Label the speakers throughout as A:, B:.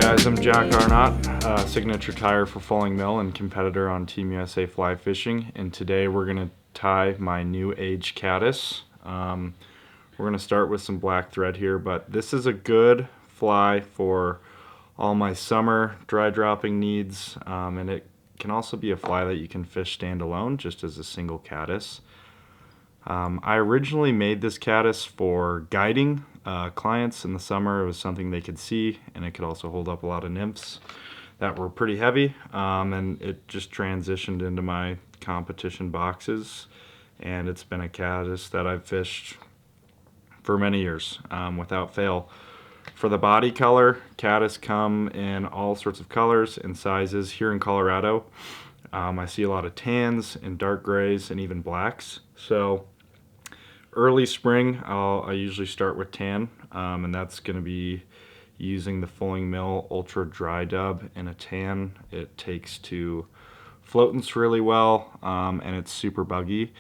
A: guys, I'm Jack Arnot, signature tyer for Falling Mill and competitor on Team USA Fly Fishing, and today we're going to tie my new Age Caddis. We're going to start with some black thread here, but this is a good fly for all my summer dry dropping needs, and it can also be a fly that you can fish standalone just as a single caddis. I originally made this caddis for guiding clients in the summer. It was something they could see, and it could also hold up a lot of nymphs that were pretty heavy, and it just transitioned into my competition boxes, and it's been a caddis that I've fished for many years without fail. For the body color, caddis come in all sorts of colors and sizes. Here in Colorado, I see a lot of tans and dark grays and even blacks. So early spring, I usually start with tan, and that's going to be using the Falling Mill Ultra Dry Dub in a tan. It takes to floatants really well, and it's super buggy.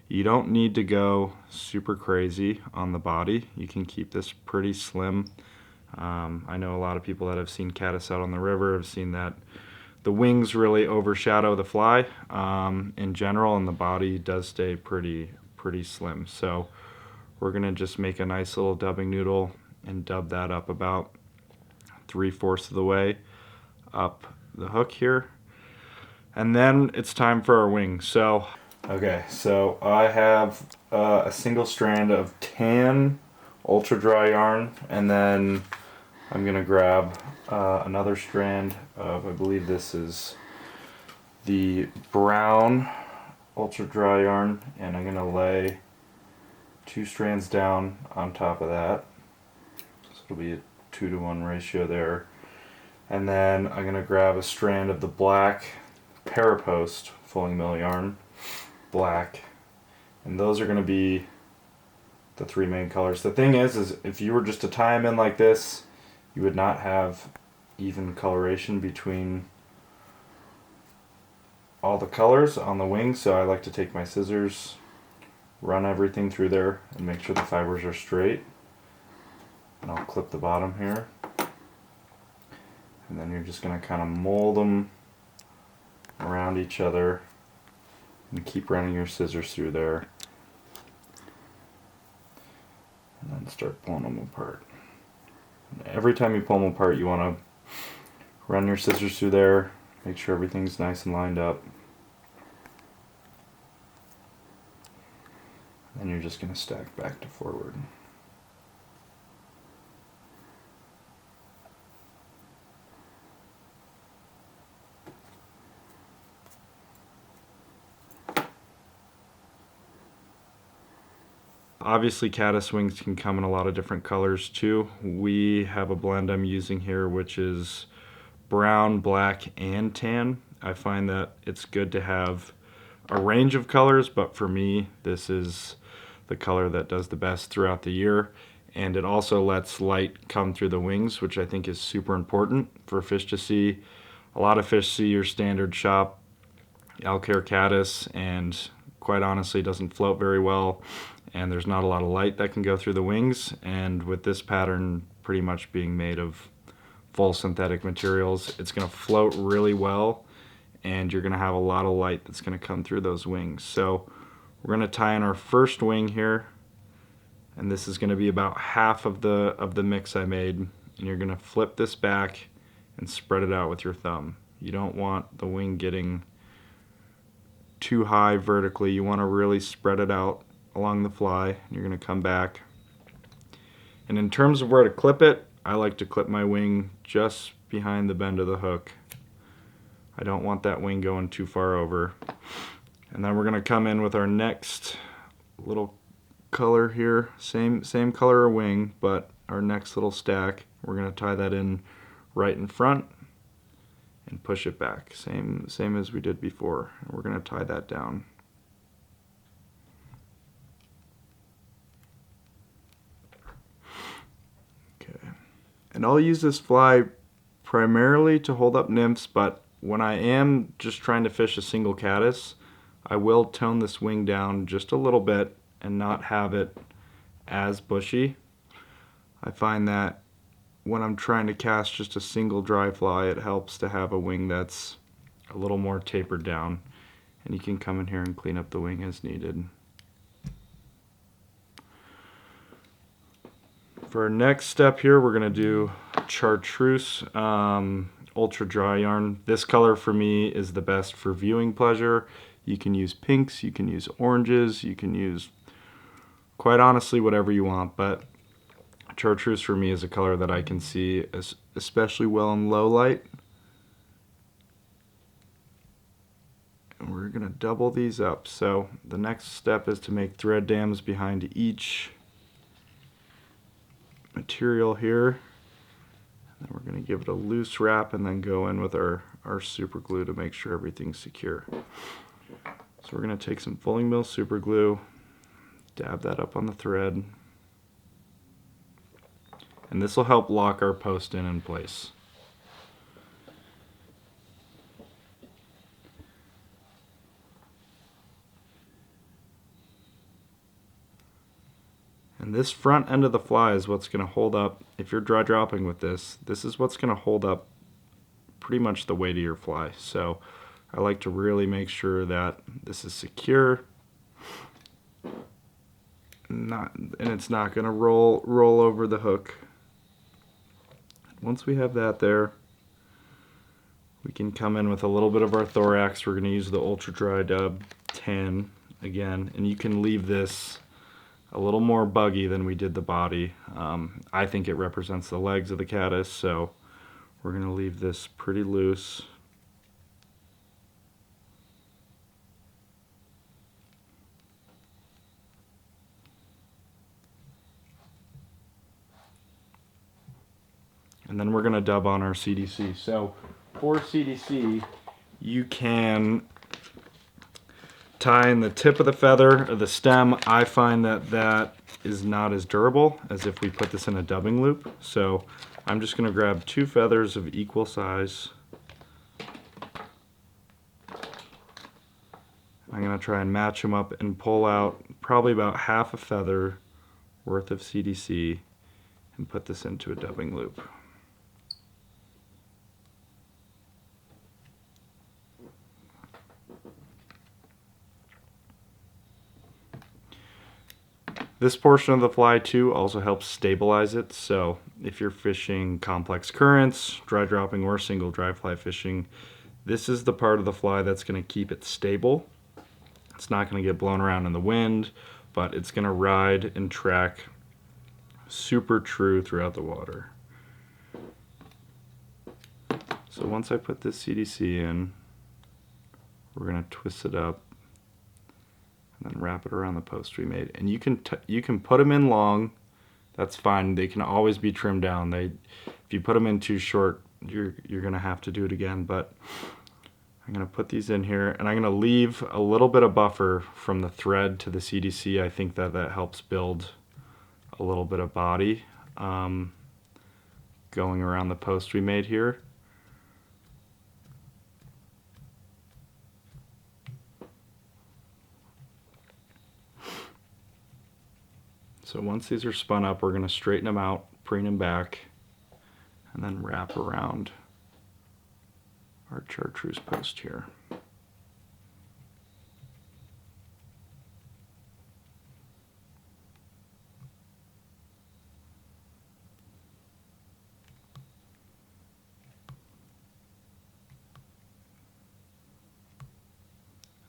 A: You don't need to go super crazy on the body. You can keep this pretty slim. I know a lot of people that have seen caddis out on the river have seen that the wings really overshadow the fly in general, and the body does stay pretty slim. So we're gonna just make a nice little dubbing noodle and dub that up about 3/4 of the way up the hook here, and then it's time for our wings. So okay, so I have a single strand of tan ultra dry yarn, and then I'm gonna grab another strand of, I believe this is the brown ultra dry yarn, and I'm gonna lay 2 strands down on top of that, so it'll be a 2-to-1 ratio there. And then I'm gonna grab a strand of the black Parapost Falling Mill yarn, black, and those are gonna be the 3 main colors. The thing is if you were just to tie them in like this, you would not have even coloration between all the colors on the wings. So I like to take my scissors, run everything through there, and make sure the fibers are straight. And I'll clip the bottom here. And then you're just going to kind of mold them around each other and keep running your scissors through there. And then start pulling them apart. Every time you pull them apart, you want to run your scissors through there, make sure everything's nice and lined up. Then you're just going to stack back to forward. Obviously, caddis wings can come in a lot of different colors too. We have a blend I'm using here which is brown, black, and tan. I find that it's good to have a range of colors, but for me this is the color that does the best throughout the year, and it also lets light come through the wings, which I think is super important for fish to see. A lot of fish see your standard shop Alcare caddis and quite honestly doesn't float very well, and there's not a lot of light that can go through the wings. And with this pattern pretty much being made of full synthetic materials, it's going to float really well, and you're going to have a lot of light that's going to come through those wings. So we're going to tie in our first wing here, and this is going to be about half of the mix I made, and you're going to flip this back and spread it out with your thumb. You don't want the wing getting too high vertically. You want to really spread it out along the fly, and you're going to come back. And in terms of where to clip it, I like to clip my wing just behind the bend of the hook. I don't want that wing going too far over. And then we're going to come in with our next little color here, same color of wing, but our next little stack, we're going to tie that in right in front and push it back, same as we did before. And we're going to tie that down. Okay, and I'll use this fly primarily to hold up nymphs, but when I am just trying to fish a single caddis, I will tone this wing down just a little bit and not have it as bushy. I find that when I'm trying to cast just a single dry fly, it helps to have a wing that's a little more tapered down. And you can come in here and clean up the wing as needed. For our next step here, we're going to do chartreuse ultra dry yarn. This color for me is the best for viewing pleasure. You can use pinks, you can use oranges, you can use, quite honestly, whatever you want, but chartreuse for me is a color that I can see especially well in low light. And we're going to double these up. So the next step is to make thread dams behind each material here. And then we're going to give it a loose wrap and then go in with our super glue to make sure everything's secure. So we're going to take some fulling mill super glue, dab that up on the thread, and this will help lock our post in place. And this front end of the fly is what's going to hold up, if you're dry dropping with this, this is what's going to hold up pretty much the weight of your fly. So I like to really make sure that this is secure, and it's not going to roll over the hook. Once we have that there, we can come in with a little bit of our thorax. We're going to use the Ultra Dry Dub 10 again, and you can leave this a little more buggy than we did the body. I think it represents the legs of the caddis, so we're going to leave this pretty loose. And then we're going to dub on our CDC. So for CDC, you can tie in the tip of the feather or the stem. I find that is not as durable as if we put this in a dubbing loop. So I'm just going to grab 2 feathers of equal size. I'm going to try and match them up and pull out probably about half a feather worth of CDC and put this into a dubbing loop. This portion of the fly too also helps stabilize it, so if you're fishing complex currents, dry dropping, or single dry fly fishing, this is the part of the fly that's going to keep it stable. It's not going to get blown around in the wind, but it's going to ride and track super true throughout the water. So once I put this CDC in, we're going to twist it up and then wrap it around the post we made. And you can put them in long, that's fine. They can always be trimmed down. If you put them in too short, you're going to have to do it again. But I'm going to put these in here, and I'm going to leave a little bit of buffer from the thread to the CDC. I think that helps build a little bit of body going around the post we made here. So once these are spun up, we're going to straighten them out, preen them back, and then wrap around our chartreuse post here.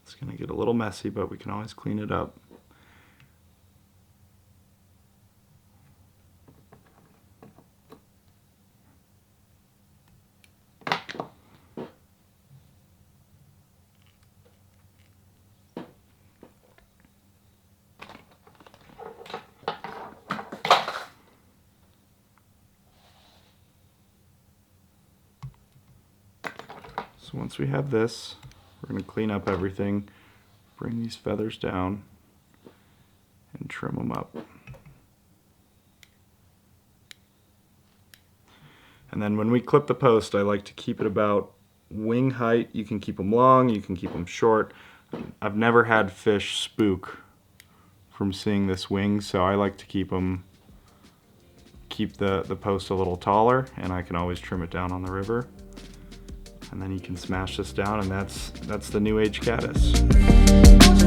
A: It's going to get a little messy, but we can always clean it up. So once we have this, we're going to clean up everything, bring these feathers down, and trim them up. And then when we clip the post, I like to keep it about wing height. You can keep them long, you can keep them short. I've never had fish spook from seeing this wing, so I like to keep them keep the post a little taller, and I can always trim it down on the river. And then you can smash this down, and that's the new Age Caddis.